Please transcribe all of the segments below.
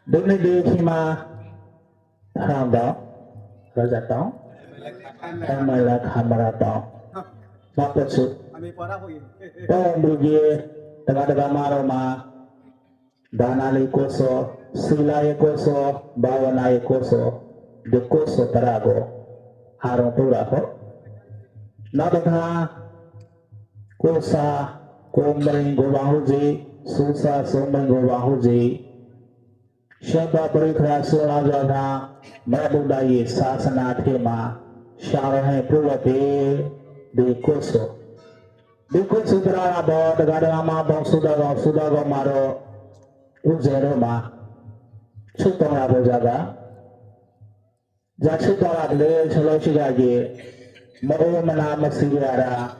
Dini di kima Harang dong Raja dong Kamala kamera dong Maka su Pembuji Tengah-tengah maroma Danali koso Silai koso Bawanai koso Di koso terago Harang turako Nabata Kosa Kumring Gobahuji Susa Sumring Gobahuji Shaba Parikra Sula Jagha Mabudayi Sasana Thema Sharahe Purati Dikuso Dikuso Drara Bo Dagadama Bo Sudago Maro Uzeroma Chutara Bojaga Jachutara Le Choloshigagi Mohomana Masigara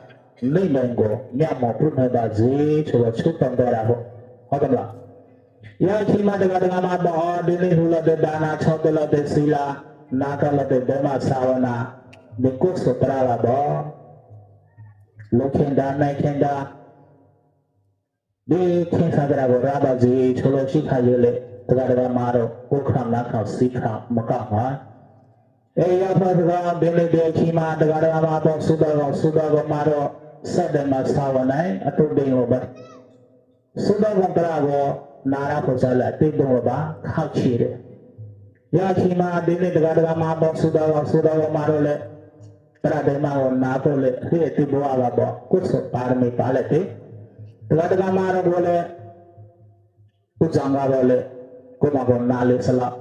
Nimengo Nyamo Prunabazi Chutara Hotamla Ya kima dengan apa dini hula de dana chotela de sila nakala de dema sawana de kurso prala bo lokenda naikenda de kinsagra bo rabaji cholo shikha yele daga maro ukram nakha sikha makha ya phadra dini de kima daga ma bo sudago maro sadema sawana atu de ba sudago prago Nara Kosala, Tidova, Hachire. Yakima, Dini, the Gadama, Sudawa, Marole, Pradema, Napole, Tibuava, Kuso, Parmi Palete, Gadama, Vole, Kuzanga Vole, Kumago Nali Sala,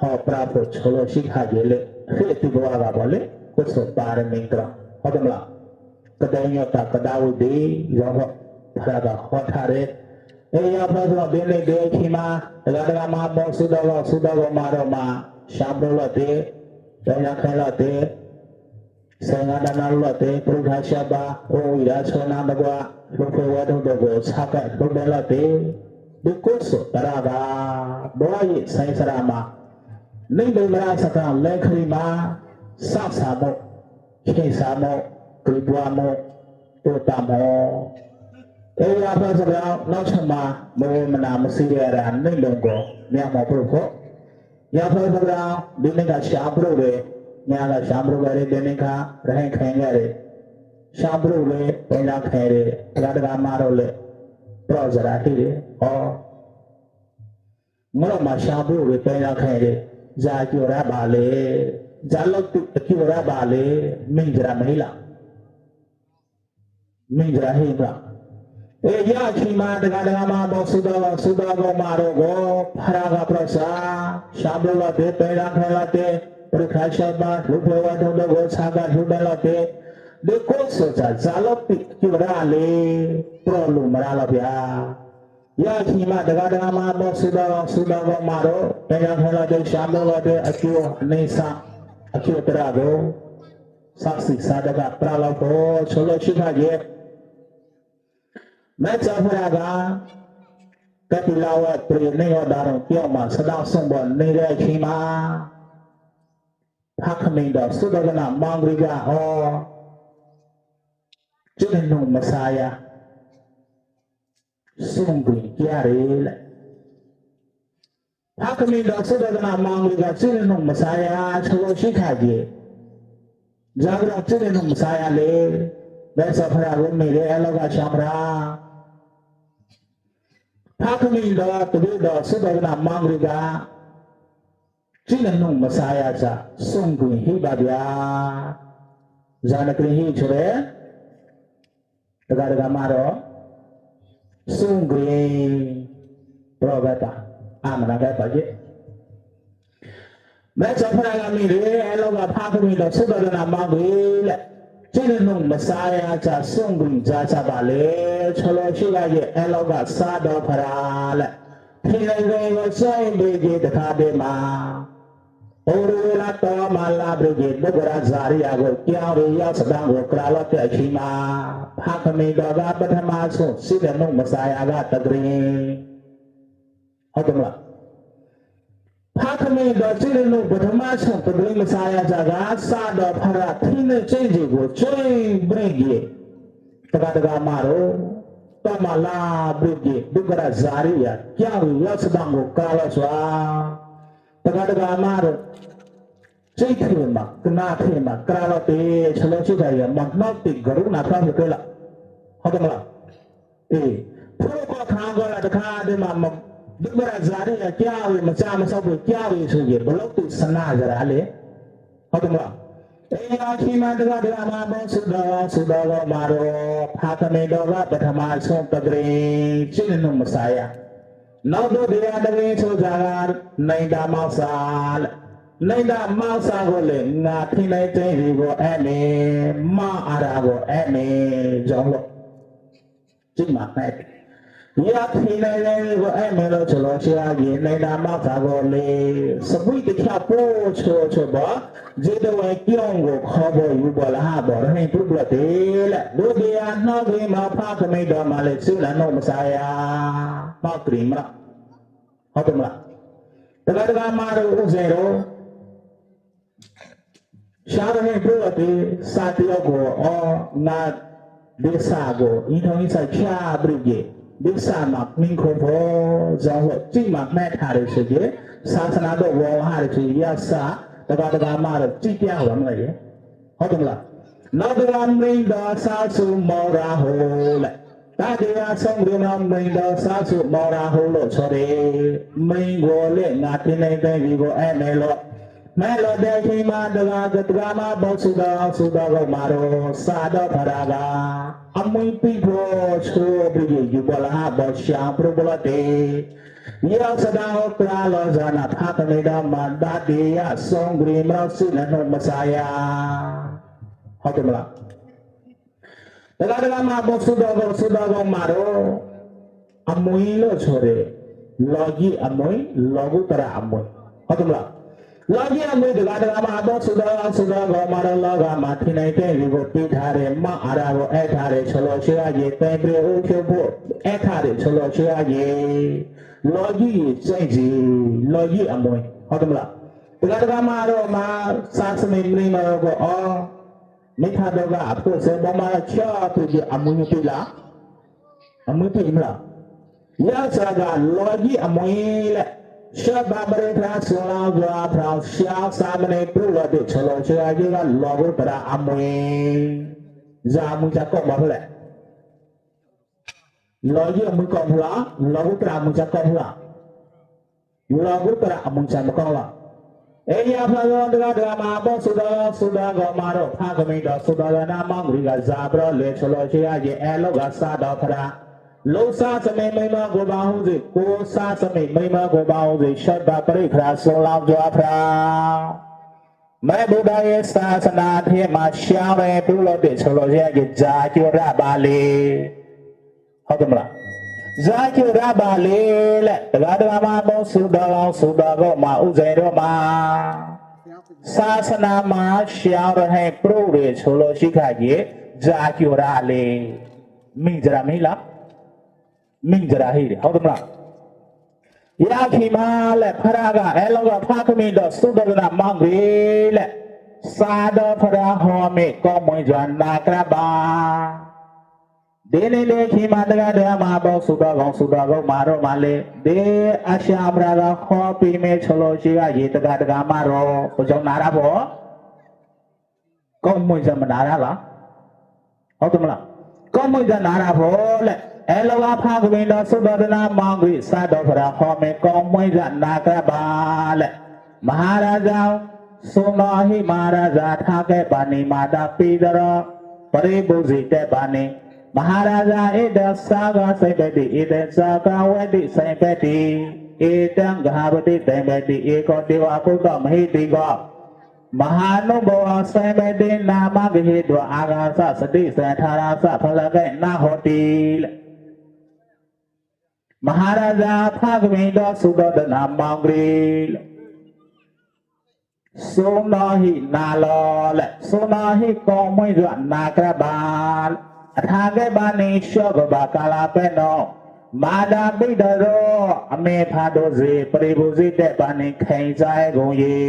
Hoprapo, Cholo, Shikajele, Tibuava Vole, Kuso, Parmingra, Hodamla, Kadanya Takadawi, Yoho, Praga, Hotare. Ya Praswa Bini De Kima Gadama Bo Sudago Maroma Shambrolate Dayakalate Sengadanalate Prudhashaba Oida Sonamagua Lupewado Dogo Saka Rudelate Dukuso Taraga Boy Saisarama Nindumra Saka Lekrima Sasamo Kisamo Kribuamo Utamo Ya Praswa Nachama Mohomana Masigara Nilongo Nyama Pruko Ya Praswa Dinika Shambru Nyaga Shambru Gare Dinika Rahin Khangare Shambru Pena Khere Gadaga Marole Prozara Hire O Murama Shambru Pena Khere Zakura Bale Jalok Kura Bale Minjra Mahila Minjra Hibra Ya Kima Dagadama Sudago Marogo Paraga Prasa Shabula de Perakalate Prikashaba Lupova Dogo Saga Hudalate De Kosoja Zalopi Kivrale Prolu Maralabia Ya Kima Dagadama Sudago Maro Perakalate Shabula de Akio Nesa Akio Trago Saksi Sadaga Pralapo Cholo Chikage Metsafaraga Kapilawa Prineo Daro Yoma Sada Sombo Nere Kima Hakaminda Sudagana Mangriga Ho Junenu Messiah Sungri Yaril Hakaminda Sudagana Mangriga Junenu Messiah Cholo Shikaji Jagra Junenu Messiah Le Metsafaraga Mire Eloga Shamra Hakaminda Tuda Sudagana Mangriga Chilanu Messiah Sungri Hibabia Zanakri Chure Tagagamaro Sungri Probata Amanaga Paget Metsafaraga Mire Eloga Hakaminda Sudagana Mangriga Chilanu Messiah Sungri Jachabale Cholo Shigaye Eloga Sado Parale Hilay Sai Bege the Kadema Orula Tomala Brigade Bugara Zaria Kiari Yasadango Kralata Chima Hakami Daga Batamaso Sidanu Messiah got the green Hotamla Hakami the Chilenu Batamaso the green Messiah Jaga Sado Para Tina Change Chain Bring Tagadaga Maro တောမလာဘုကြီးဒုက္ခရဇာရိယကြောက်ရစတဲ့ကိုကာလစွာတက္ကသမားတို့စိတ်ထဲမှာကနာထဲမှာကာလတေချလို့ရှိတယ်မနောက်တိကရုဏာဖတ်ကြလားဟုတ်တယ်မလားအေးဘုရားခံကြတာတခါတည်းမှာဒုက္ခရဇာရိယကြောက်မစားမဆောက်ဘူးကြောက်ရဆိုရင်ဘလို့သူစနာကြတာလေဟုတ်တယ်မလားအေယာခိမန္တကဒရာမဘောသုဒောမာရောဖာသမေတော်ကပထမဆုံးပဂရိစိနုမဆာယနောက်တော့တရားတကယ်ဆိုတာကနိုင်တာမောက်စာနိုင်တာမောက်စာကိုလေငါထိလိုက်တဲ့ဒီကိုအဲ့မေမအာရာကိုအဲ့မေကြောင့်လို့ကြည့်မှာပဲရထိလိုက်တဲ့ဒီကိုအဲ့မေလို့ဆိုလို့ရှိရင်နိုင်တာမောက်စာကိုလေစပွိတချပို့ချိုပါဒီတော့ကြောင်းကိုခေါ်ဖို့ယူပေါ်လာတော့ဟင်းပြုတ်ပြတယ်လေဒုတိယနောက်ပြီးမှာဖာသမိတော်မှာလေစိလနုမဆာယပောက်ကြိမဟုတ်တယ်မလားတက္ကသမားတို့ဥစ္စေတို့ရှားတဲ့ပြုတ်တယ်စာတယောက်ကိုနာဒီစာကိုဤထုံးစာချပြည့်ဒီစာမှာမင်းခေါ်ဖို့ဇောင်းကြည့်မှမှတ်ထားရရှိတယ်သာသနာတော်ဝါဟာရရှိရစာတက္ကသမားတို့ကြည့်ပြရမှာလေဟုတ်တယ်မလားနောက်တကမင်းတော်စာစုမောရာဟိုလေတာတရားဆုံးရမမင်းတော်စာစုမောရာဟိုလို့ဆိုတယ်မင်းကိုလေငါတင်နေတဲ့ဒီကိုအဲ့မယ်လို့မဲလို့တဲ့ချိန်မှာတက္ကမဘောစုတော်ကမာရောစာတော်ဖရာကအမွေပိဖို့ချိုးပြီးယူပေါ်လာဘောရှာပရဘလတေယောစဒါဟောပရာလောဇာနာဖာတမေတော်မှာတာတရားဆုံးဂရိမောစိနနုမဆာယဟုတ်တယ်မလားတက္ကသမာဘောစုတော်ကမာရောအမွေလို့ဆိုတယ်လောကီအမွေလောကုတ္တရအမွေဟုတ်တယ်မလားလောကီအမွေတက္ကသမာဘောစုတော်ကမာရောလောကမှာထိနေတဲ့ဒီကိုပြထားတယ်မအာရာကိုအဲ့ထားတယ်ချလို့ရှိရည်ပဲပြေဥဖြုတ်ဖို့အဲ့ထားတယ်ချလို့ရှိရည်လောကီစိတ်စီလောကီအမွေဟုတ်တယ်မလားတက္ကသမာတော့မှာစာစမေမင်းမရောကိုမိခါတော့ကအဖို့စေပေါ်မှာချောသူကြီးအမွေပြလားအမွေပြမလားရစားကလောကီအမွေလေရှဘဘရထဆောလာကြွားဖောင်းရှာစာမနေပြုလို့တဲ့ချလောချာကြီးကလောကုတ္တရအမွေဇာမူချက်ကောက်ပါဖလဲလောကီအမွေကောက်ဖလားလောကုတ္တရအမွေချက်ကောက်ဖလားလောကုတ္တရအမွေချက်မကောက်လားအေယဖလောတက္ကသမာဘောစုတော်ကမာတော့ဖာကမိန်တော်သုတော်နာမောင်ကြီးကဇာပရောလေချလောချာကြီးအဲလောကစာတော်ဖရာလုံးစားစမေမိမကိုပါဟုစေကိုစားစမေမိမကိုပါဟုစေရှော့တာပရိခရာဆုံးလောက်ကြွားဖရာမဲဗုဒ္ဓရဲ့သာသနာထဲမှာရှောင်းရဲပြုလို့တဲ့ချလောချာကြီးဇာကျော်ရပါလေဟုတ်တယ်မလားဇာကျရပါလေလက်တရားတော်မှာဘောစုတော်ကမှာဥဇေတော်မှာသာသနာမှာရှောင်းရဟဲ့ပရုရေဆိုလို့ရှိခကြီးဇာကျရလေမိကြရမေးလားမိကြရဟိတယ်ဟုတ်တယ်မလားရာခိမာလက်ဖရာကအဲလောကဖာခမင်းတော်သုဒ္ဓနာမောင်ကြီးလက်စာတော်ဖရာဟောမေကောမွန်ကြနာကရပါဒီနေ့လေခိမတက္ကသမာဘောစုတော်မှာတော့မလေဒီအရှာမရာကခေါ်ပြီးမဲချလို့ရှိကရေတက္ကမှာတော့ဘုကြောင့်နာရဖို့ကောင်းမွန်စမနာရလားဟုတ်တယ်မလားကောင်းမွန်စနာရဖို့လေအဲလောကဖာကမင်းတော်သုဒ္ဓနာမောင်ကြီးစတော်ဖရာဟောမေကောင်းမွန်စနာကပါလေမဟာရာဇာသုနာဟိမဟာရာဇာထားခဲ့ပါနေမာတာပေတော်ပရိပုဇိတဲ့ပါနေမဟာရာဇာဧတသာဂစိတ်ပတိဧတသာကဝတိစိတ်ပတိဧတံဂဟဝတိစိတ်ပတိဧကောတေဝပုဒ္ဓမဟိတိကောမဟာနုဘောစိတ်ပတိနာမဂဟိတောအာဂါသစတိသံထာရသဖလကေနာဟောတိမဟာရာဇာဖကမိန်တော်သုဒ္ဓနာမောင်ကြီးသုနာဟိနာလောလေသုနာဟိကောမွေးရနာကရပါအထာကေပါနေရှောကဘာကာလာပဲနောမာဒာပိတရောအမေဖာတော်စေပရိဘူစိတဲ့ပါနေခိုင်ဆိုင်ကုန်ရေ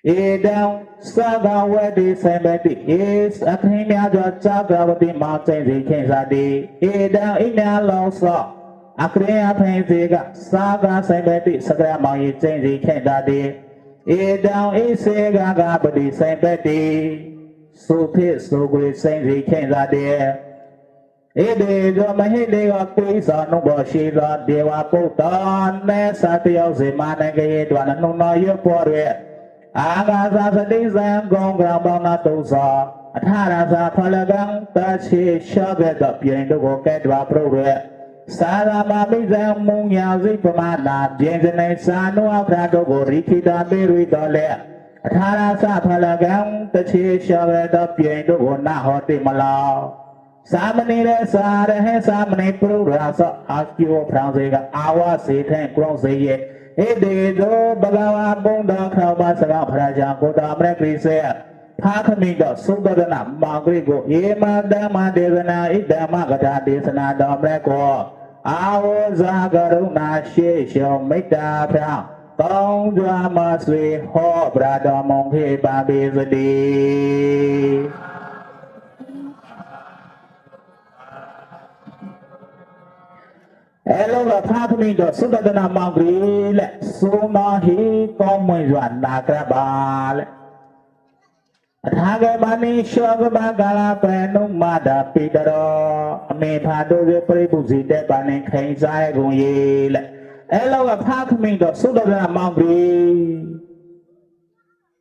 Edam Sagawati Sembati is a Krimiaja Sagawati Mountains in Kenzadi. Edam Inalosa Akrea Penziga Saga Sembati Sagrama is in Kenzadi. Edam Isega Gabadi Sembati Supi Sugri Senzi Kenzadi. Ede do mahide ga koi sa no bo shi ra dewa puta ne sa tyaw se ma ne ge dwa na no no yo po re aga sa sa ti san gong gra ba na to sa athara sa phala gang ta chi sha ge da pyin do ko ke dwa pro re sa ra ma mi san mu nya si pa ma na pyin se ne sa no akra do ko ri khi da me ri do le athara sa phala gang ta chi sha ge da pyin do ko na ho ti ma la Samani Sara Samani Purasa Akio Franziga Awa Satan Crossy Edo Bagawa Bunda Krabasa Praja Koda Mrekrise Pakamiga Subadana Magrigo Ema Dama Devana Idama Gata Desana Damreko Awa Zagaruna Shesho Mita Pra Tong Drama Sri Ho Brada Monghe Babizadi Hello, the Patami, the Sudadana Mangri, let Suma he come with one Nagrabal. Tagamani Shogabagala Pano Mada Peter, me Pado the Prebuzi, the Banning Kainzai Goyel. Hello, the Patami, the Sudadana Mangri.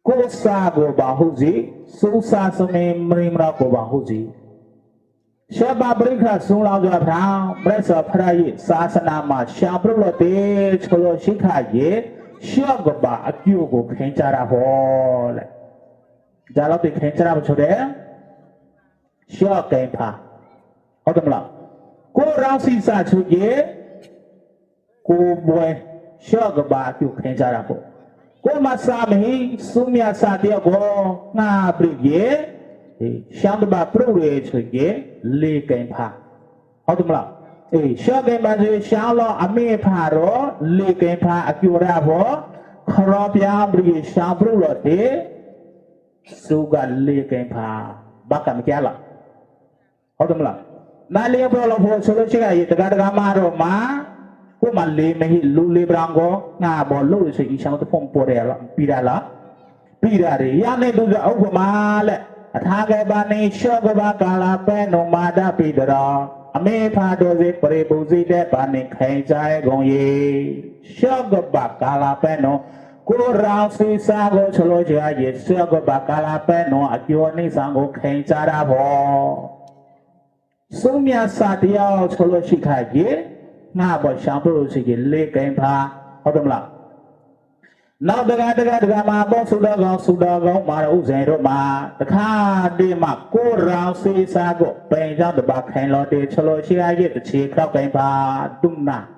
Kosago Bahuzi, Susasame Mrimra Bahuzi. Shaba Brika Sula Gabra, Bressa Prai, Sasanama, Shabrulote, Cholo Shikaye, Shagaba, Akugo, Kenchara Hall. Jalati Kenchara Chode, Shag Gampa, Otamla. Go round Sisa Chuye, Go boy, Shagaba, you Kenchara Hall. Go Masami, Sumia Sadiago, Na Brigade. Shamba Prove Le Game Pa. Autumla. A Shagam Shala Ame Paro, Le Game Pa Acuravo, Corobia Bri Shabrulote, Suga Le Game Pa, Bakam Gala. Autumla. Nalia Polo Solochica, the Gadagamaro Ma, Woman Le Mehi Luli Brango, Nabo Louis, each of the Pomporella, Pirala, Pirari, Yane do the Overmale. Tagabani Shogabakala Peno Mada Pidra, Ame Padozi Prebuzi de Bani Kainjai Gonye, Shogabakala Peno, Kuransi Sago Choloja, Shogabakala Peno, Akioni Sango Kainjarabo. Sumia Satia Choloshika Ye, Nabo Shampoo Sigi Lake Gampa, Odomla. Now the Gama Sudago, Maro Zeroma, the car de Mako round sea sago, paying down the back hand lot de Choloshia, yet the cheek of Gampa, Dumna.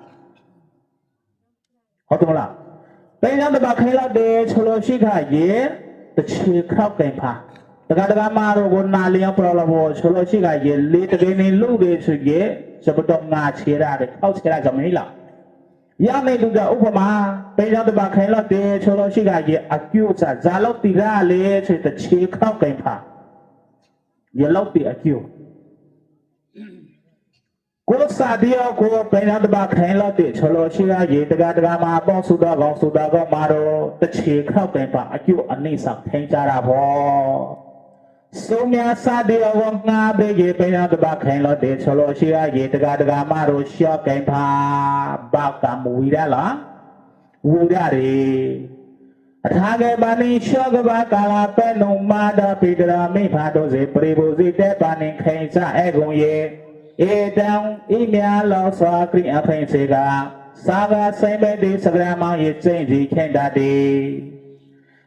Hotola. Paying down the back hand lot de Choloshika, yet the cheek of Gampa. The Gadamaro would not lay up all of Choloshika, yet later again in Lude to get, Sabotona Chira, the couch like a Mila. Yame do the Upama, pay out the back hand of the Choloshika, accused at Zalotira, lay to the cheek of Gampa. Yellow accused. Go Sadia, go pay out the back hand of the Choloshika, the Gadama, Sudago, Maro, the cheek of Gampa, accused Anisa, Kenjarabo. Sumia Sadia won't not be pay out the back hand of the Choloshia, the Gadamaro, Shok and Pa, Bakam, Widala, Wudari. A Tagabani, Shogabakala, Peno, Mada, Pidra, Me Padozi, Prebuzi, Depani, Kaisa, Egoye, E down, Emia, Losakri, and Pensega, Saga, Same Sagrama, Ye Change, Kendadi.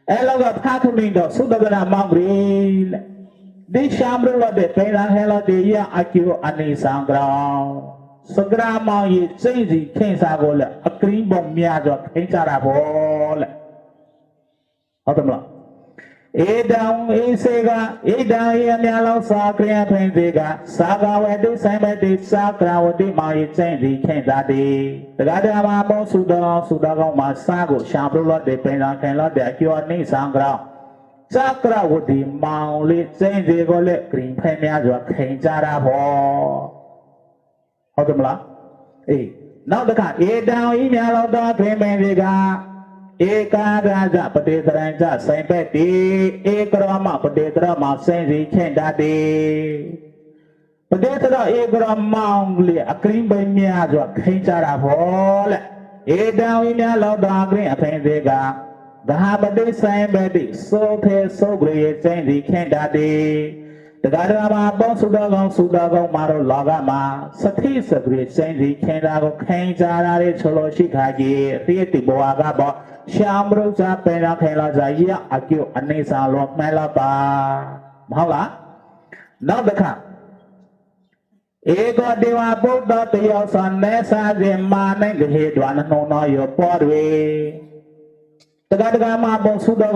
Eloga Pakamingo, Sudagana Mangri. This Shambro of the Pena Hella de Ya Akio Ani Sangra. Sagrama ye change Kensagola, a cream bomb miajo, Kentarabol. Autumn. E down, E Sega, E down, E Mialo Sacre and Penziga, Saga, where the same day Sacra, what the my change Kenzadi. The Gadama Sudago, Masago, Shambro of the Pena Hella de Akio Ani Sangra. จักรวดีเมาลิเจนเจก็เล็กกริ่งแพ่เมียจวบเข่งจาราพอเอาตัวมาละนอกจากเอดาวอีเมียเราต้องเกรงเป็นดีกาเอกาดาจะปฏิตรังจะเซนเปตีเอกรามาปฏิตระมาเซนสีเข่งดาดีปฏิตระเอกรามาเลียกริ่งเป็นเมียจวบเข่งจาราพอแหละเอดาวอีเมียเราต้องเกรงเป็นดีกาดาบดีเซนเปตีโซเทโซกรีเซนสีเข่งดาดีแต่การทำมาบ้องสุดากองมาเราลากมาสถิตสกรีเซนสีเข่งดาก็เข่งจาราได้ชโลชิขาจีเรียติบัวกาบอกชามรู้จักเป็นนักเข่งเราจะยากอากิวอันนี้สาวลงไม่ละปามาละนอกจากเอกเดียวบุตรเตียวสันเนสาเจมาในกเหตุวันนนอยปอดเวแต่การมาบ้องสุดา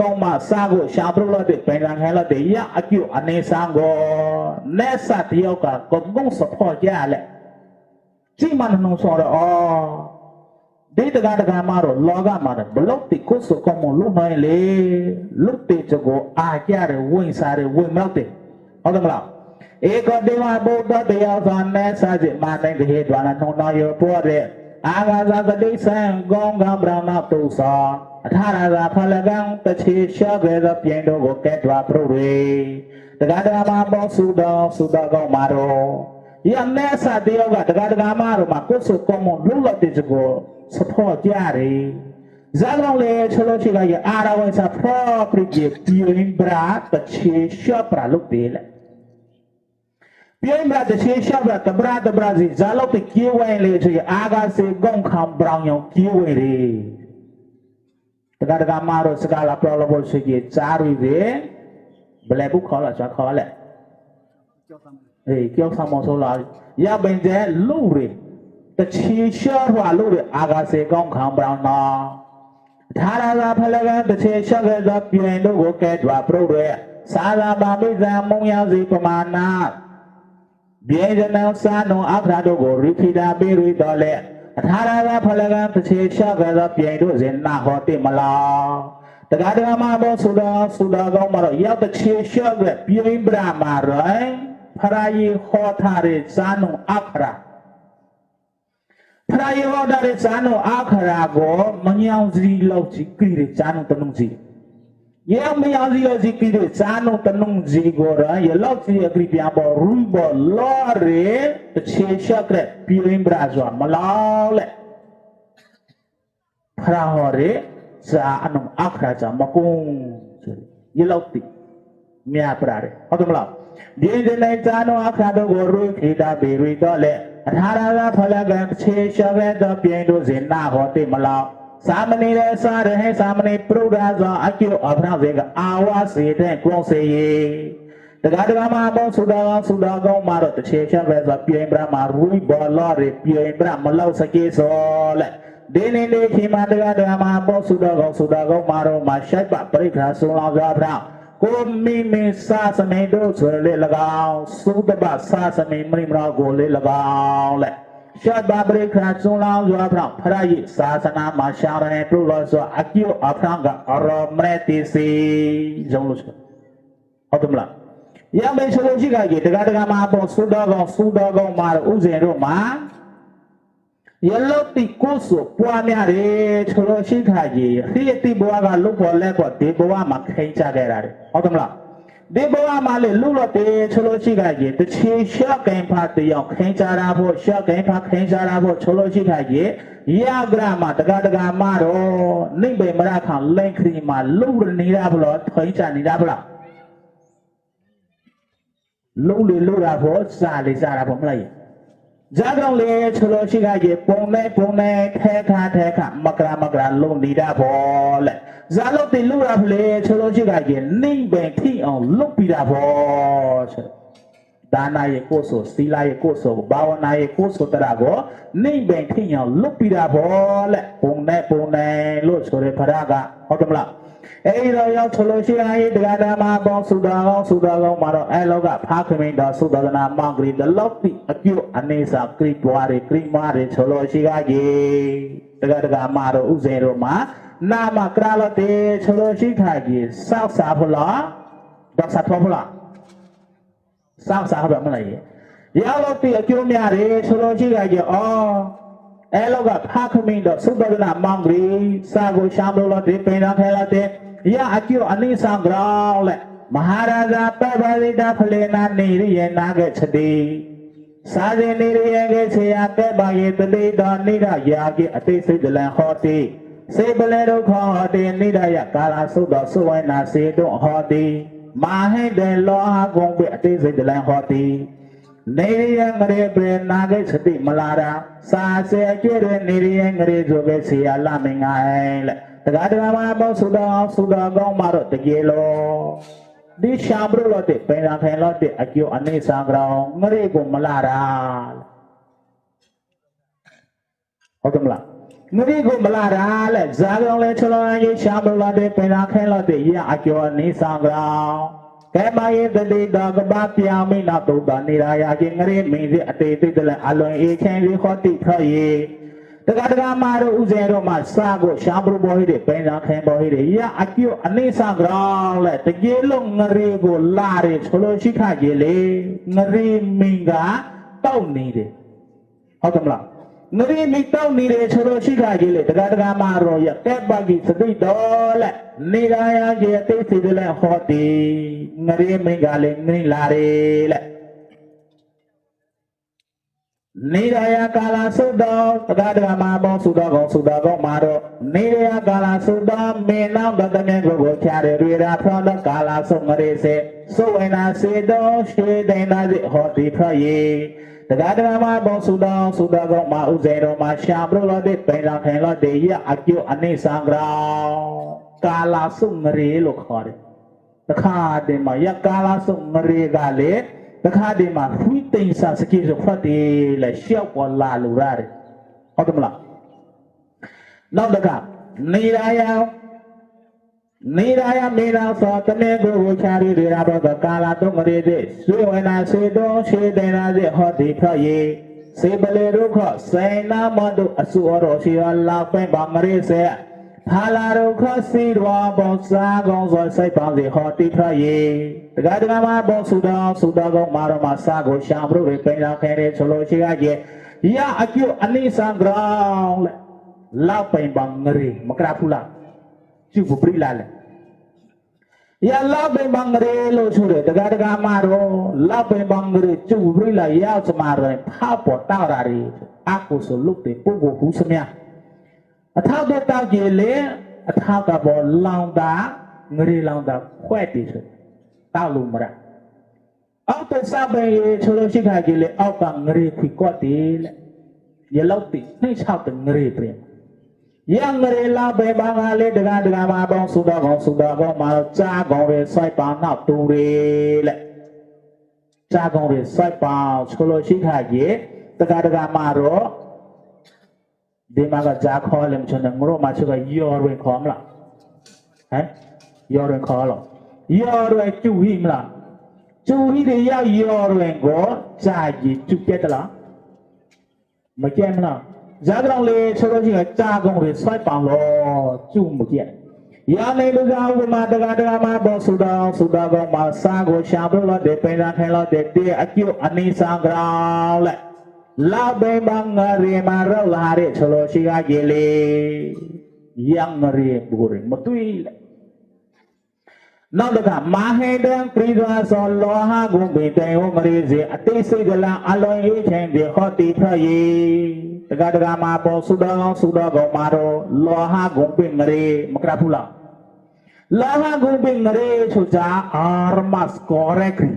กองมาสร้างชามรู้เราเด็กเป็นนักเข่งเราจะยากอากิวอันนี้สร้างก็เนสาเตียวกับกงงสปอร์ตยาแหละที่มันนนสอนอ๋อดีแต่การมาเราล้อกมาบล็อกติกุศลก็มุ่งลุ่มไม่เลยลุกติจะก็อาญาเรื่องวิ่งสายวิ่งไม่ติเอาตรงนั้นเอกเดียวบุตรเดียวสันเนสาจิมาในเหตุวันนนอยปวดเรอากาศสติแสงกองกำลังนับตุสอท่าราพลังตะชีเชื่อเกลือเพียงดูก็แก่ตัวปรุเรแต่การมาบ้องสุดากองมาโรยังเนสาเดียวกับการมาโรมากุศลก็มุ่งลุ่มติจะก็สปอร์ตยารีจากนั้นเลยชโลชิกายอาราวันสัพพะปริเกปีอินบราตเชชปราลุกเดลปีอินบราตเชชปราตบราสิจาลุกติคิวเวเลยช่วยอากาศกงคำบรางยองคิวเวรีแต่การมาโรสกาลาปราลบุษกิจารุเวเบลบุคอลจะขอแหละเกี่ยวกับมอสลายาเป็นเจลูรีแต่ชีเชื่อว่าลูกอากาศกองคำบรางนอท่าราพลังแต่ชีเชื่อก็จะเปลี่ยนดูก็แก่ตัวปรุเรสาราบามิจามุงยาสีประมาณนั้นเบียร์จะนำสานุอัคราดูก็ริพิดาเบรุยตอเลท่าราพลังแต่ชีเชื่อก็จะเปลี่ยนดูเจนนาหอติมาลาแต่การมาบ้องสุดากองมาเราอยากแต่ชีเชื่อก็เปลี่ยนบรามาเลยพระยิหอทาริสานุอัคราพระเยาวดาริจานุอาคราโกมันยังจีเล่าจีกรีจานุตนุจียังไม่ยังจีเล่าจีกรีจานุตนุจีโกระยังเล่าจีกรีพิอาบอรุยบอลอเรเชชะเกรพิริมบราจวนมาลาวเลพระหอเรจานุอาคราจามกุงยังเล่าตีมีอาปราเรเอาตัวมาลาวเดี๋ยวจะในจานุอาคราโดโกรุยขีดาเบรุยตอเลท่าราพลังเชชะเวดเพียงดูเจนนาหอติมาลาวสามณีเรสาเรให้สามณีปรุดาจอากิโออัพราเวกอาวาสีเดกลงเสียแต่การมาบ้องสุดากองมาร์ตเชชะเวดเพียงบรามารุยบอลลอร์เพียงบรามาลาวสกีโซเลเดนินเดขีมาการมาบ้องสุดากองมาโรมาใช้ปะปริคราสุลาวจาพรากุมิมิซาสมิดูสเลลกาวสุดบาซาสมิมริมราโกเลลกาวเลชัดบาบริคราสุลาวจาพราพระยิศาสนามาชาเรปรุลสวะอากิโออัพรังกะอารมเรติสีจงลุสเอาตัวละยังเป็นชโลชิกากิตการมาบ้องสุดากองมาอุเซนโรมายัลลติกุศลปัวเมียเรชโลชิกาจีเรียติบัวกาลุบอลเล่ก็เดบัวมาเข่งจาเกราเรเอาตรงละเดบัวมาเลยลุลเตชโลชิกาจีแต่ชีเชื่อเก่งพาเตียงเข่งจาราโบเชื่อเก่งพาเข่งจาราโบชโลชิกาจียากรามาตะการมาโรนิ่งเบมราขังเล่นครีมาลุลนิราบลอเข่งจานิราบลอลุราโบซาลิซาราโบไม่จากนั้นเลยชโลชิกาเย่ปงเน่แท้ค่ะมกราลงนิดาพอเลยจากนั้นติลุราเลยชโลชิกาเย่นิ่งเบงที่อ่อนลุกปีดาพอดานาเยโกโซสีลาเยโกโซบาวนาเยโกโซตระโกนิ่งเบงที่อ่อนลุกปีดาพอเลยปงเน่ลุชโรเรพระกะเอาตำละเราอยากชโลชิกาเย่การมาบ้องสุดากองมาเราเราก็พาขึ้นมาดูสุดานามังกรีเดลล็อกติอคิวอันนี้สักกรีบวารีกรีมาเรชโลชิกาเย่การมาเราอุเซโรมา နာမကရာလတေချလိုရှိခါကြီးစောက်စားဖလားဒေါက်စာထောဖလားစောက်စားဖလားမလားရောက်လို့ဒီအကျိုးများတယ်ချလိုရှိခါကြီးအော်အဲလောကဖာခမင်းတော့သုဒ္ဓနာမောင်ကြီးစာကိုရှာမလို့ဒီပင်တော်ခဲလာတဲ့ရအကျိုးအနိစ္စကြောင်းလက်မဟာရာဇာပပရိဒဖလေနာနေရနာကချတိစာဇင်နေရကချေယကဲပါယေတတိတော်နိဒယာကိအတိစိတ်တလံဟောတိစေပလေဒုက္ခဟောတိနိဒယကာလသုတော်သုဝိနာစေတုဟောတိမာဟိတေလောဟဂုံပိအတိစိတ်တလံဟောတိနေရငရေပြေနာကချတိမလာရာစာစေကျရနေရငရေဆိုပဲစီယလမင်္ဂိုင်လက်တက္ကသမဘောသုတော်ကောင်းမှာတော့တကယ်လို့ဒီရှာဘရလို့တဲ့ပင်ရခိုင်လို့တဲ့အကျိုးအနေစာကြောင်းငရေကိုမလာတာဟုတ်တယ်မလားငရေကိုမလာတာလေဇာကြောင်းလဲချလောရေးရှာဘရလို့တဲ့ပင်ရခိုင်လို့တဲ့ရအကျိုးအနေစာကြောင်းကဲမယေတတိတော်ကပပြောင်းမိနာတုတ်တာနေရာယာချင်းငရေမင်းစီအတေတိတ်လည်းအလွန်အေးချင်းလေးခေါ်တိဖရေတက္ကသမာတို့ဥစဉ်တို့မှာစာကိုရှာဘရဘောဟိတဲ့ပင်ရခိုင်ဘောဟိတဲ့ရအကျိုးအနေစာကြောင်းလေတကယ်လို့ငရေကိုလာတယ်ချလို့ရှိခကြီးလေငရေမင်းကတောက်နေတယ်ဟုတ်တယ်မလားငရေမင်းတောက်နေတယ်ချလို့ရှိခကြီးလေတက္ကသမာတို့ရကဲပါကြီးစတိတော်လေနေရာယာကြီးအသေးစိတ်လည်းဟောတိငရေမင်းကလည်းငင်းလာတယ်လေနေရယကာလသုတော်တက္ကသမာဘောသုတော်ကောမှာတော့နေရယကာလသုတော်မင်းနောက်တတမြတ်ကိုချရရေရာဖောတော့ကာလသုငရေစေသုဝေနာစေတောရှေဒိနာစီဟောတိဖယေတက္ကသမာဘောသုတော်ကောမှာဥစေတော်မှာရှာပလို့တဲ့ပင်လာခင်လို့တေရအကျိုးအနေစံကြောကာလသုငရေလို့ခေါ်တယ်တခါတည်းမှာယကာလသုငရေကလေတခါတည်းမှာဖူးတိန်စာစကိဆိုဖတ်တယ်လေရှောက်ပေါ်လာလို့ရတယ်ဟုတ်တယ်မလားနောက်တကနေရာယမေနာသောတမေကိုချာရီရေရာဘောကာလာတုံးရေတဲ့ဆွေဝနာစေတောရှေတေနာစေဟောတိဖယေစေပလေရုခစေနာမတုအစုအရောရှိလာပဲဘာမရေစေဟာလာရုခစီတော်ဘောစာကောင်းစွာစိတ်ပေါင်းစေဟောတိဖယေတက္ကသမာဘောသုတော်ကောမာရမစာကိုရှာဘရုတွေပင်လာခဲတဲ့ဆိုလို့ရှိကြရအကျိုးအနိစ္စဂရောင်းလေလောက်ပင်ပငရေမကရဖူလားကျုပ်ပရိလာလေရလောက်ပင်ပငရေလို့ဆိုတယ်တက္ကသမာတော့လောက်ပင်ပငရေကျုပ်ပရိလာရောက်စမာရင်ဖာပေါ်တောက်တာရီအကုစလုတ်တဲ့ပုဂ္ဂိုလ်ဟုစမြအထောက်တော့တောက်ကြလေအထောက်ကပေါ်လောင်တာငရေလောင်တာခွဲ့တည်ဆိုတောက်လို့မရအောက်တစပယ်ချိုလို့ရှိခါကြီးလေအောက်ကငရေခွေကွက်တယ်လေရလောက်တိနှိမ့်ချောက်တဲ့ငရေပြင်ရငရေလာပဲဘာငါလေတကားမှာပေါင်းသုတော်ကောမှာကြားကောင်းရဲ့စိုက်ပါနောက်တူတွေလေကြားကောင်းရဲ့စိုက်ပါချိုလို့ရှိခါကြီးတကားမှာတော့ဒီမှာကကြားခေါ်လေမချင်ငရို့မှာချိုကယောရင်ခေါ်မလားဟမ်ယောရင်ခေါ်လို့ယောရင်ကျူဟိမလားကျူဟိတွေရောက်ယောရင်ကိုကြာကြီးကျူပြက်တလားမကြက်မလားဇာကြောင့်လေချိုလို့ရှိကကြားကောင်းတွေစိုက်ပါလို့ကျူမကြက်ရနေလူကဥပမာတကားမှာဘောသုတော်ကောမှာစာကိုရှာဖို့လို့တဲ့ပင်လာထိုင်လို့တဲ့အကျိုးအနိစ္စဂရောင်းလေလာဘေဘငရေမာရောလာရဲချလို့ရှိကြလေယံရေဘူရမတူလေနောက်တကမာဟေတံပရိသသောလောဟဂုံပေတေဟောမရေစေအတိစိတ်ကလအလွန်ရေးချင်းဒီဟောတိဖယေတကမှာပေါ်သုတော်ကောမှာတော့လောဟဂုံပေငရေမကရဖူလားလောဟဂုံပေငရေချူချာအာရမတ်ကောရက်ခရီ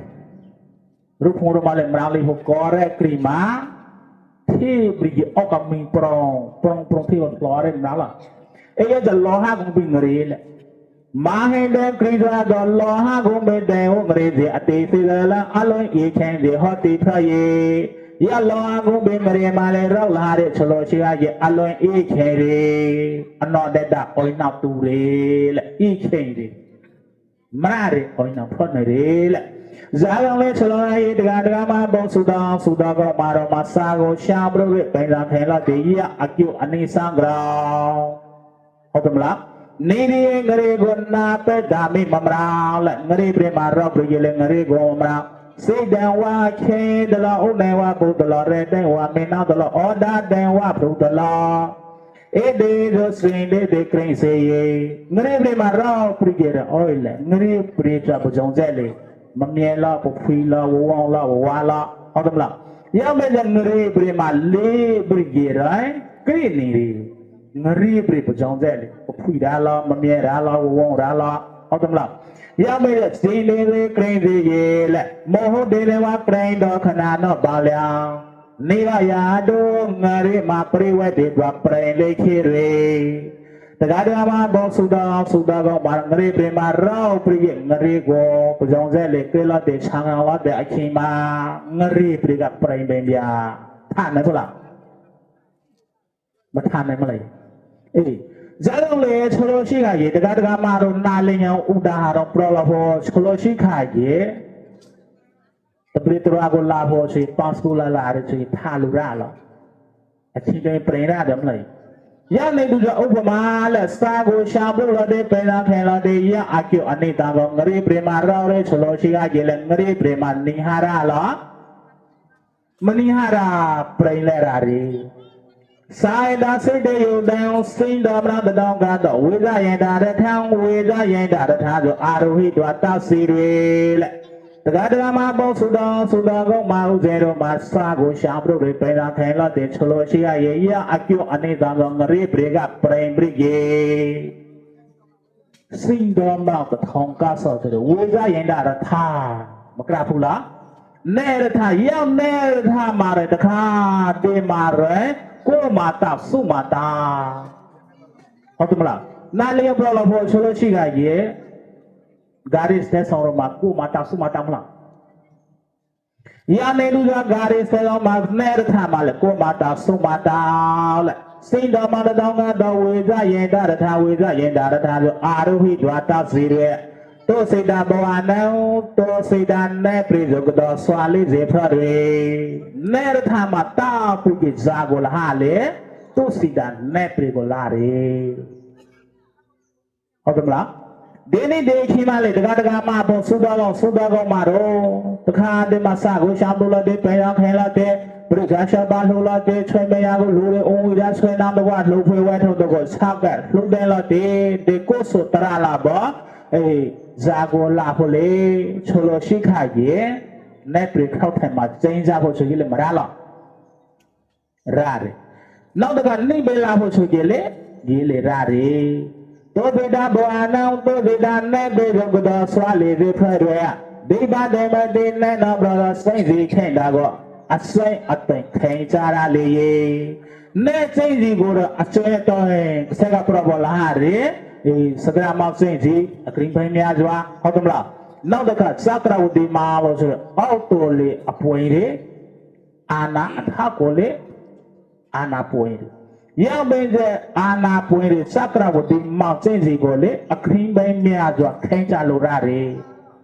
ရုပ်ဖုံရမလေးမရာလေးဟောကောရက်ခရီမာที่บริจาคมีปรองที่มันปลอดภัยนั่นแหละเอ้ยจะล้อห้าคงเป็นเรื่องเลยมาให้เด็กคริสต์จะล้อห้าคงเป็นเรื่องเรื่องที่อติสิละอารมณ์อีกแค่เดียวหัดติดพระเยอย่าล้อห้าคงเป็นเรื่องมาเลยเราหาเรื่องฉลองเชื่อเยอารมณ์อีกแค่เดียวอันนั้นเด็ดๆอ้อยนับตัวเลยอีกแค่เดียวมาเลยอ้อยนับพอดเลยဇာယောလေချလောရေးတကားမှာဘောသုတော်ကောမှာတော့မစာကိုရှာဘရုပင်လာခဲလာတေရအကျုအနိစ္စဂရော ဟုတ်တယ်မလားနေရီငရေကိုနာပဲဒါမိမမရာလဲငရေပြမရောပြရေလေငရေကိုမရာစေတံဝါခေတလောဥနေဝဘုဒ္ဓလောရတဲ့ဝါမေနာတလောဩဒါတံဝဘုဒ္ဓလောဧတေရောစင်တေတေကရင်စေယေငရေပြမရောပြရေတဲ့ဩလေငရေပြကြပကြုံစက်လေမမြဲလားပဖွီလားဝဝောင်းလားဝဝါလားဟုတ်တယ်မလားရောက်မဲ့ငရေပြမလေးပြရေရိုင်းကိနေရီငရေပြပကြုံစက်လေပဖွီဒါလားမမြဲဒါလားဝဝောင်းဒါလားဟုတ်တယ်မလားရမေးစီလေးလေးကရင်စီရေလက်မောဟဒေလဝကရင်တော်ခဏတော့ပါလျံနေရရာတို့ငရေမှာပြိဝတ်တွေတော့ပြရင်လေးခေတွေတကားတကားမှာဘောစုတော်ကောမှာငရေပြင်မှာရောက်ပြည့်ငရေကိုပကြုံစက်လေကဲလာတဲ့ချောင်းဝတ်တဲ့အချိန်မှာငရေပြကပြရင်ပင်ပြထားမယ်ဟုတ်လားမထားနိုင်မလားအေးဇာလုံးလေချလိုရှိခါကြီးတကားတကားမှာတော့နာလင်အောင်ဥဒါဟာတော့ပရောလဖို့ချလိုရှိခါကြီးတပရိတရာကိုလာဖို့ရှိပတ်စကူလာလာရချီထားလူရလားအချင်းချင်းပြင်ရတယ်မလားရနေသူကဥပမာလက်စာကိုရှာဖို့လို့တဲ့ပေလာခဲလို့တဲ့ရအကျအနိတာကောငရေပြမရောရဲချလိုရှိခါကြီးလေငရေပြမနိဟာရလားမနိဟာရပြင်လဲရာရီဆိုင်ဒါစိတ်တယုံတန်စိတ်တော်မလားတောင်းကတော့ဝိဇ္ဇယန္တာရထံဝိဇ္ဇယန္တာရထာဆိုအာရုဟိတောတောက်စီတွေလက်တကားတကားမှာပေါ့သုတော်ကောမှာဥစေတော်မှာစာကိုရှာပြုတ်တွေပင်လာထိုင်လို့တင်ချလို့ရှိရရဲ့ရအကျိုးအနေသာသောငရေပရေကပရင်ပရိကေစိတ်တော်မှာထောင်ကားဆောဆိုဝိဇ္ဇယန္တာရထာမကရဘူးလားနေရထာရောက်နေရထာမှာတခါတင်မှာရဲကိုမာတာစုမာတာဟုတ်တယ်မလားနာလျေပလောဖို့ဆိုလို့ရှိခါရဲ့ဂါရီစတဲ့ဆောင်ရမှာကိုမာတာစုမာတာမလားရနေလူကဂါရီစတဲ့ဆောင်မှာနဲ့ရထားမှာလေကိုမာတာစုမာတာလေစိတ်တော်မှာတောင်းကတော့ဝေဇယန္တာရထာဝေဇယန္တာရထာဆိုအာရုဟိဒွာတစီရဲ့တောစိတ်တဘောအနံတောစိတ်တနဲ့ပြိဇုကတော်ဆွာလေးစေဖရတွေနေရထမှာတာပုကိဇာကိုလာလေတောစိတ်တနဲ့ပြိကိုလာတယ်ဟုတ်တယ်မလားဒီနေ့ဒီချိန်မှလေတကားမှာပေါ့သုဒ္ဓကောမှာတော့တခါတည်းမှာစကိုရှာလို့လာတဲ့ပြန်ရောက်ခဲလာတဲ့ပရိက္ခာပါလို့လာတဲ့ချွေမရကိုလူတွေအုံဝိဒါဆွေနာတော့လှုပ်ဖွေဝဲထုတ်တော့ဆောက်ကလှုပ်တယ်လာတဲ့ဒီကိုဆိုတရလာပေါ့အေးဇာကိုလာဖို့လေချလိုရှိခါကြီးနဲ့ပြခောက်ထမှာကျင်းစားဖို့ဆိုကြီးလေမရတော့ရတယ်နောက်တကနေပဲလာဖို့ဆိုကြီးလေကြီးလေရတယ်တောဒေတာဘောအနောတောဒေတာနဲ့ဘေရုကတော်ဆွာလေဒီဖရဲဒီပါဒေမဒီနဲ့တော့ဘရစိတ်စီခိုင်တာကောအစိမ့်အသိခိုင်ကြရလေရေနဲ့စိတ်စီကိုတော့အကျွဲတော့ဆက်ကပရဘောလာရစကရမောက်စင်ကြီးအကရင်ပိုင်းများစွာဟုတ်တယ်မလားနောက်တစ်ခါစကရဝတိမာလို့ဆိုတော့အောက်တော်လေအပွင့်တွေအာနာအထကိုလေအာနာပွင့်တွေရောက်ပင်တဲ့အာနာပွင့်တွေစကရဝတိမောက်စင်ကြီးကိုလေအကရင်ပိုင်းများစွာခိုင်းကြလို့ရတယ်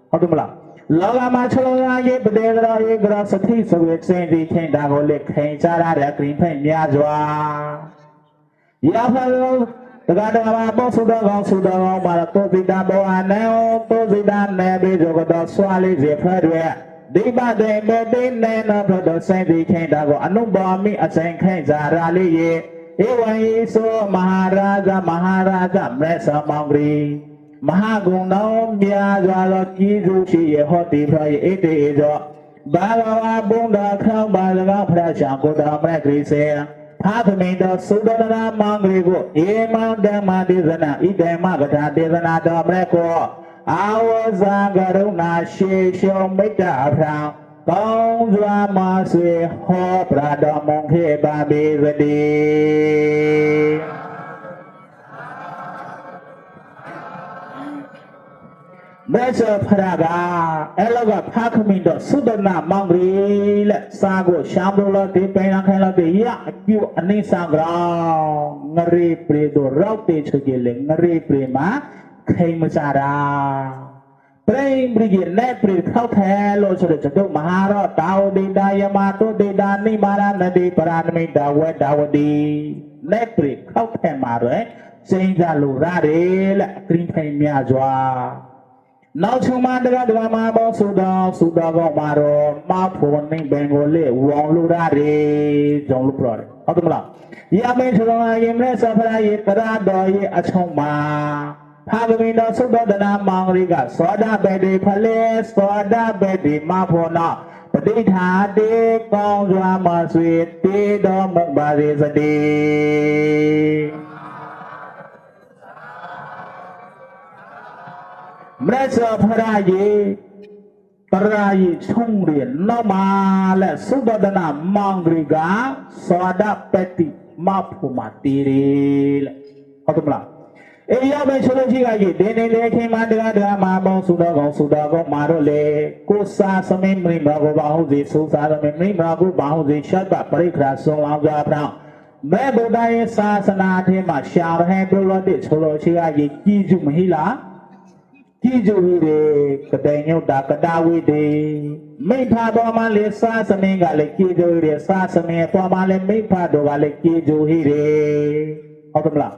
ဟုတ်တယ်မလားလောကမှာချလောရေးပဒေကရရေးကရစတိဆိုရစင်ကြီးခိုင်းတာကိုလေခိုင်းကြရတဲ့အကရင်ပိုင်းများစွာရောက်ပါလို့တကားတကားမှာပေါ့သုဒ္ဓကောမှာတောစိတာဘောအနံတောစိတာနဲ့ဘေဇုကတော့ဆွာလေးစေဖရတွေဒီပါတဲ့ဘေတိနဲ့တော့တော့ဆိုင်ဒီခိုင်တာကိုအနုဘောမိအဆိုင်ခိုင်ဇာရာလေးရေဧဝံယေသောမဟာရာဇမရသမောင်ဂရီမဟာဂုဏတော်မြာစွာသောကြီးစုရှိရဟောတိဖရဧတေသောဘာဂဝါဘုံတော်ခေါင်းပါ၎င်းဖရရှာကိုတော်မရဂရီစေဟာသမင်တော်သုဒ္ဓနာမောင်ဂရီကိုဧမံဓမ္မဒေသနာဣတေမကထာဒေသနာတော်မြတ်ကိုအာဝဇာကရုဏာရှေရှောမိတ္တအဖံကောင်းစွာမဆွေဟောပရတော်မုံခေပါပေသတည်းမဲဆဖရကအဲ့လောကဖာခမင်းတော့သုဒ္ဓနာမောင်ဂရီလက်စာကိုရှာမလို့ဒီပင်လာခိုင်းလို့ဒီရအကျိုးအနိစ္စံကောင်ငရေပရေတို့ရောက်တဲ့ချေလေငရေပရေမှာခိမစားတာပရိပရိကြီးနဲ့ပရိခောက်ထဲလို့ဆိုတော့တို့မဟာရောတာဝတိတာယမတုတေတာနိမာရနတိပရဏမိတာဝေတာဝတိ เนปริเข้าแผ่มาด้วยเจนจะลูราเรและกรีนเพย์เมียจัวนอกช่วงมาเดือดมาบอกสุดาก็มาโรมาพูนในเบงโกเล่วงลูราเรจงลูกปลอดเอาตัวมาละยาเป็นช่วงอายุเมื่อสัปดาห์กระดาษดอยอชงมาพาไปมีดอกสุดาดนามังริกาสวดาเบดีพเลสวดาเบดีมาพูนปฏิฐานเด็กกองจวามาสวีตีดอมุกบาริสตีเมื่อสัปดาห์ปรายช่องเรียนนมาและสุดาดนามังริกาสวดาเบดีมาพูมาตีเรลเอาตัวมาเอ้ยเป็นชโลชิกาเดนเลขิมาเดือมาบอกสุดาก็มาโรเลกุศลสมิมริมากุบาหุจิสุสาสมิมริมากุบาหุจิชัดบะปริคราสงลาวจาพระแม่บุตรยศาสนาเทมาชาวให้ปลุกเด็กชโลชิกาจีจุมหิลาจีจุวิเดกเตญุตากดาวิเดไม่พาตัวมาเลศาสมิงกาเลจีจุวิเดศาสมิงตัวมาเลไม่พาตัวกาเลจีจุหิเดเอาตัวละ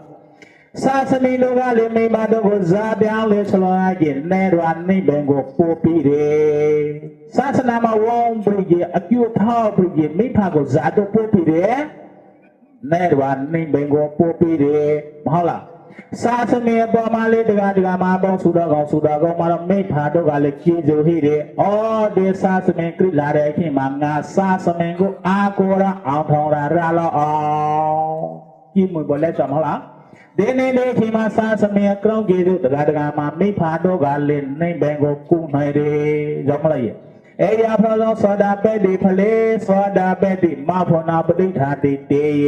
ศาสนีโลกาเลไม่มาดูกุศลเดียวเลยฉลองกินในวันนี้เป็นกุปูปีเดศาสนามาวงปริเยอคิวท้าปริเยไม่พากุศลตัวปูปีเดในวันนี้เป็นกุปูปีเดมาละศาสนีปมาเลตกามาบอกสุดาก็มาไม่พาตัวกาเลกิจูฮีเดอ๋อเดศาสนีกฤษลาเรขิมังงาศาสนีกุอาโกระอังทองราละอ๋อกี่มือบอลเล่จำมาละเดนเลขิมาศาสนีกรองกีจุตกามาไม่พาตัวกาเลนในแบงกุกุ้งไฮเดจำมาละเอ้ยาพระองค์สวดาเปดิพเลสวดาเปดิมาพนาปฏิฐานติเตย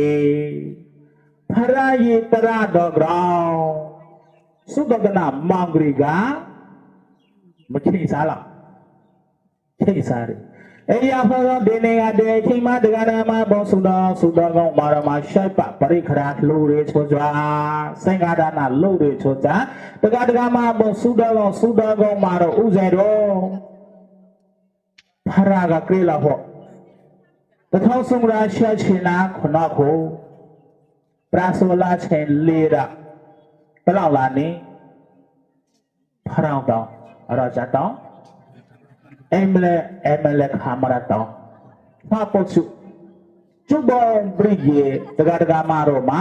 พระยิตราดอกเราสุดกนามังกริกาไม่ใช่สาระใช่สาระเอ้ยพระองค์เดนยาเดชิมาเดกานามาบอกสุดากงมารมาใช้ปะปริคราลูเรชจ้าเสงาดานาลูเรชจ้าเดกามาบอกสุดากงมารอุเซโรพระกกรีลาพอแต่ท้องสมุราชาชินาขนักโหปราศลาเชนเลระตลอดลานี้พระองค์ต้องเราจะต้องเอมเลขามาราต้องพระพุทธจุบองบริเยตกามาโรมา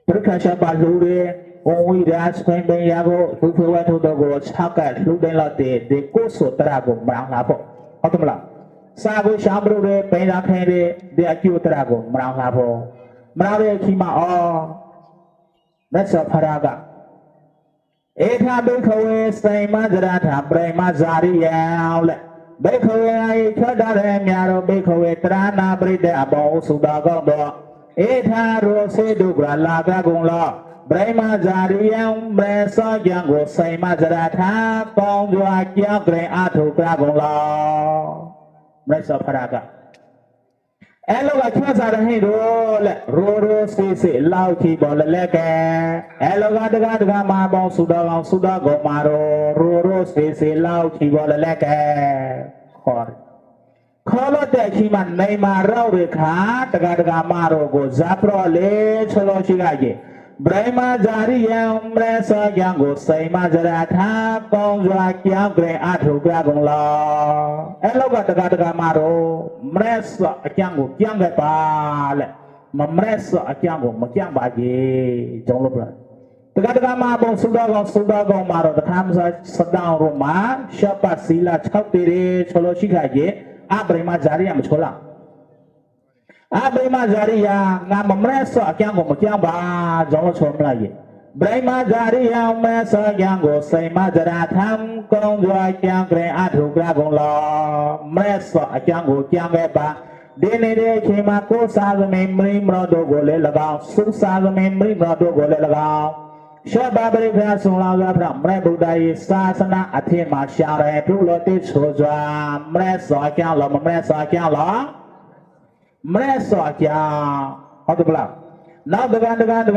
ประกาศบาลูเรองวิราชเป็นเบียโกทุกเพื่อทุกตัวโกชักกันลุกเดินลอดเด็กกุศลตระกุมรังลาภเอาตัวมาละสากุชามรูเรเป็นรักเฮเรเด็กคิวตระกุมรังลาภมราเวคิมาอ๋อนัสพรากะเอธาเบขเวไซมาจราธาเปรมาจาริยาวเลเบขเวไอขดาเรมีอาโรเบขเวตรานาปริเดอบอกสุดากองดอเอธาโรเซดุกราลากะกุงลอเบรมาจาริยังเบรสอยังโกไซมาจราธากองจวาเกียวเกรอาทุกรากุงลอนัสพรากะเอโลกะช่วยสารให้รู้แหละรู้สิเล่าที่บอกเล็กแกเอโลกะตกามาบอกสุดากงมารู้สิเล่าที่บอกเล็กแกขอรถแต่ที่มันในมาเล่าเรื่องขาตกามาโรโกจับรอเลชโลชิกาเยบรมาจาริยังเมรสยังโกไซมาจราธากองจวาเกียวเกรอาทุกรากงลาเอโลกะตกามาโรเมรสยังโกเกียงเกปาเลมเมรสยังโกมเกียงบาเกจงลบเลยตกามาบอกสุดากงมาโรตะคามสดาวโรมาชาปัสศิลาชักติเรชโลชิกาเยอาบรมาจาริยังชโลอาบรมาจาริยังามเมรสยังโกมเกียงบาจงลบชมลายบรมาจาริยังเมรสยังโกไซมาจราธรรมกองจวาเกียงเกรอาทุกรากงลอเมรสยังโกเกียงเกปาเดนเดขิมาโกสาสมิมริมรโดโกเลละกาวสุสาสมิมริมรโดโกเลละกาวชาบาบริพระสงฆ์ลาวพระเมรบุตรยศาสนาอธิมาชาเรพุโลติโชจวาเมรสเกียงลอเมรสเกียงลอเมรสเกียงเอาตัวละนับตก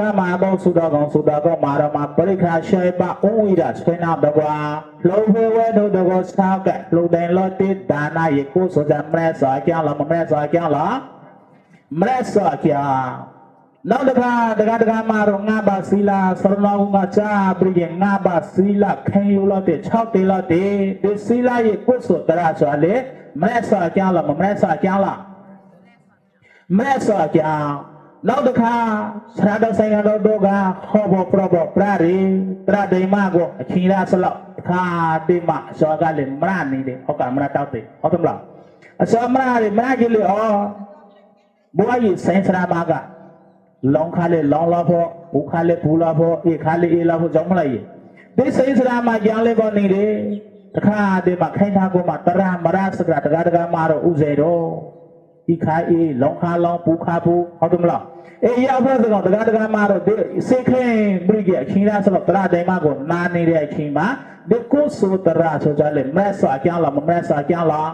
ามาบอกสุดากงมารามาปริคราชัยปะองวิราชเป็นนับตกาโลภเวทุตโกสาวกะโลเดนโลติดานายิกุสุจัมเมรสเกียงลอเมรสเกียงลอ မရက်စောကြာနောက်တခါတခါမှာတော့ငါပါစီလာစရနောငါချာပြီးငါပါစီလာခင်ယူလို့တဲ့6တေလို့တဲ့ဒီစီလာရဲ့ကိုယ်ဆိုတရာဆိုလေမရက်စောကြာလားမရက်စောကြာလားမရက်စောကြာနောက်တခါဆရာတော်ဆိုင်တော်တို့ကဟောဖို့ပြတော့ပြရီတရဒိမကိုအချင်းရာဆလောက်ခါတိမစောကလည်းမရနေတယ်ဟုတ်ကမရတောက်တယ်ဟုတ်တယ်မလားအစောမရမရကြီးလေဩဘွားကြီးဆိုင်စရာမကလောင်းခါလေလောင်းလာဖို့ဘူခါလေဘူလာဖို့အေခါလေအေလာဖို့ကြောင်းမလိုက်ရဲ့ဒီဆိုင်စရာမကြောင်းလေကောနေတယ်တခါတည်းမှာခိုင်းထားကိုမှတရမရစကတကမှာတော့ဥစေတော့ဒီခါအေးလောင်းခါလောင်းဘူခါဘူဟုတ်တယ်မလားအေးရောက်ဖက်စကောင်တကမှာတော့ဒီစိတ်ခင်းပြီးကြအချင်းလားဆိုတော့တရတိုင်းမှာကိုနာနေတဲ့အချင်းမှာဒီကိုဆိုတရဆိုကြလေမက်ဆာကြောင်းလားမမက်ဆာကြောင်းလား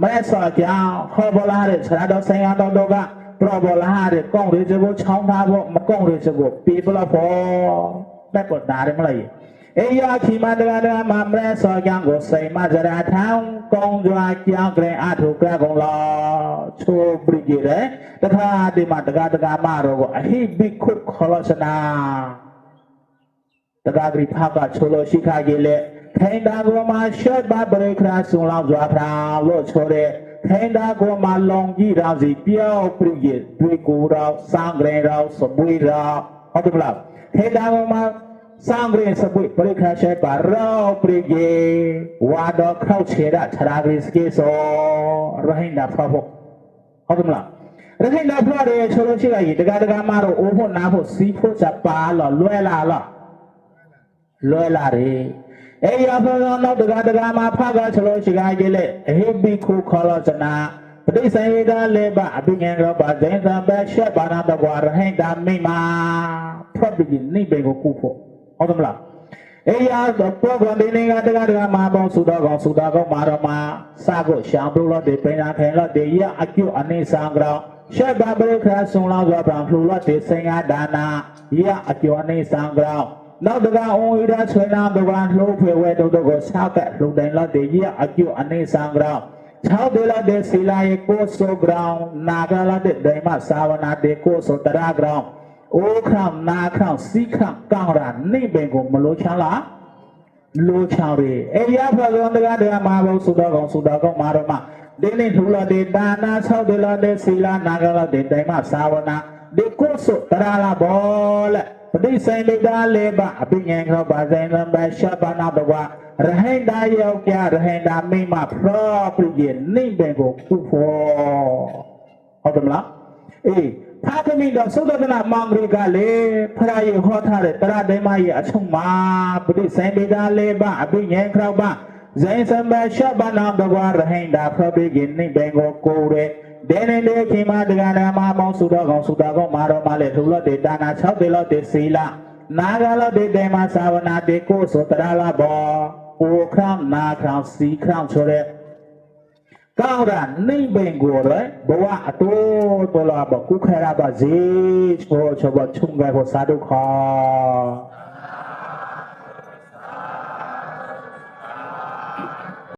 မက်ဆာကြောင်းခေါ်ပေါ်လာတဲ့ဆရာတော်ဆိုင်ရတော်တို့ကပရပေါ်လာတဲ့ကောင်းလေးစကိုချောင်းထားဖို့မကောင်းလေးစကိုပြေပလာဖို့ဘက်ပေါ်ဒါရမလားအေးရခီမတကမှာမက်ဆာကြောင်းကိုစိတ်မကြရာထောင်းကောင်းကြွားကြောင်းကလေးအထုကကုန်လားချိုးပြီးကြတယ်တခါဒီမှာတကမှာတော့အဟိဘိခုခေါ်လို့စနာတကားဂရိဖာကချိုလို့ရှိခါကြီးလေခိုင်တာကိုမှရှေ့ပါပရိခရာဆုံလောက်ကြွားဖရာလို့ချိုတဲ့ခိုင်တာကိုမှလုံကြီးတော်စီပြောက်ပြီးကြတွေ့ကိုတော့စံဂရေတော့စပွေတော့ဟုတ်တယ်မလားခိုင်တာကိုမှစံဂရေစပွေပရိခရာရှေ့ပါတော့ပြီးကြဝါတော့ခောက်ချေတာခြရာဂရိစကေဆိုရဟိန္ဒာဖဖို့ဟုတ်တယ်မလားရဟိန္ဒာဖတဲ့ချိုလို့ရှိခါကြီးတကာမှာတော့အိုးဖို့နားဖို့စီးဖို့စပါလို့လွဲလာလို့လွယ်လာတယ်အေးရဖို့တော့တကာမှာဖကချလို့ရှိကြကြီးလေအဟိဘိခုခေါ်လို့စနာပဋိဆိုင်ဝေဒလေဘအဘိင္ရောပါဇိန်သံပဲရှက်ပါနာတကွာရဟိန္တာမိမာဖတ်ပြီးနိဗ္ဗာန်ကိုကူဖို့ဟုတ်တယ်မလားအေးရတော့ပေါ်ကနေနေကတကာမှာပေါင်းစုတော်ကောင်မာတော့မှာစကိုရှောင်းလို့တဲ့ပင်နာထိုင်လို့တဲ့ရအကျုအနေဆံကြောရှက်ပါပရိခရာဆုံလောက်ဆိုတော့လှူလို့တဲ့စင်ရဒါနာရအကျုအနေဆံကြောနောက်တကအုံဤရာဆွေနာဘဝလှုပ်ဖွယ်ဝဲတို့ကိုဆောက်ကလှုပ်တိုင်းလို့တည်းရအကျုအနေဆံကြော6ဒေလာတဲ့စီလာရဲ့ကိုဆိုဂရောင်းနာဂလာတဲ့ဒိမသာဝနာတဲ့ကိုဆိုတရာဂရောင်းအိုခမ်နာခမ်စီခမ်ကောင်းရာနိဗ္ဗာန်ကိုမလို့ချလားလို့ချရီအေရဖဇွန်တကမှာဘုသုတော်ကောင်မာတော့မှဒီနေ့ထူလာတဲ့ဒါနာ6ဒေလာတဲ့စီလာနာဂလာတဲ့ဒိမသာဝနာဒီကိုဆိုတရာလာဘောလေပဋိဆိုင်မိတာလေဘအပိညာခောပါဇိန်လဘရှပနာဘဝရဟိန္ဒာယောက်ရဟိန္ဒာမိမဖရောပြည့်နိဗ္ဗာန်ကိုကုဖို့ဟုတ်တယ်မလားအေးဖာသမီးတော်သုဒ္ဓနာမောင်ဂရိကလေဖရာယေဟောထားတဲ့တရဒိမရဲ့အချုပ်မှာပဋိဆိုင်မိတာလေဘအပိညာခောပါဇိန်စံဘရှပနာဘဝရဟိန္ဒာဖရောပြည့်နိဗ္ဗာန်ကိုကိုရဲဒဲနေလေခိမတက္ကနာမမောင်စုတော်ကောင်မာတော်မလေးထူလို့တဲ့ဒါနာ6တေလို့တဲ့စီလာနာဂလို့တဲ့ဒေမသာဝနာတဲ့ကိုဆိုတရလာဘောအိုခမ်နာခမ်စီခမ်ဆိုတဲ့ကောင်းတာနိဗ္ဗာန်ကိုလေဘဝအတိုးတော်လာဘကုခဲရပါစေချိုးဘချုံကကိုစာဒုခော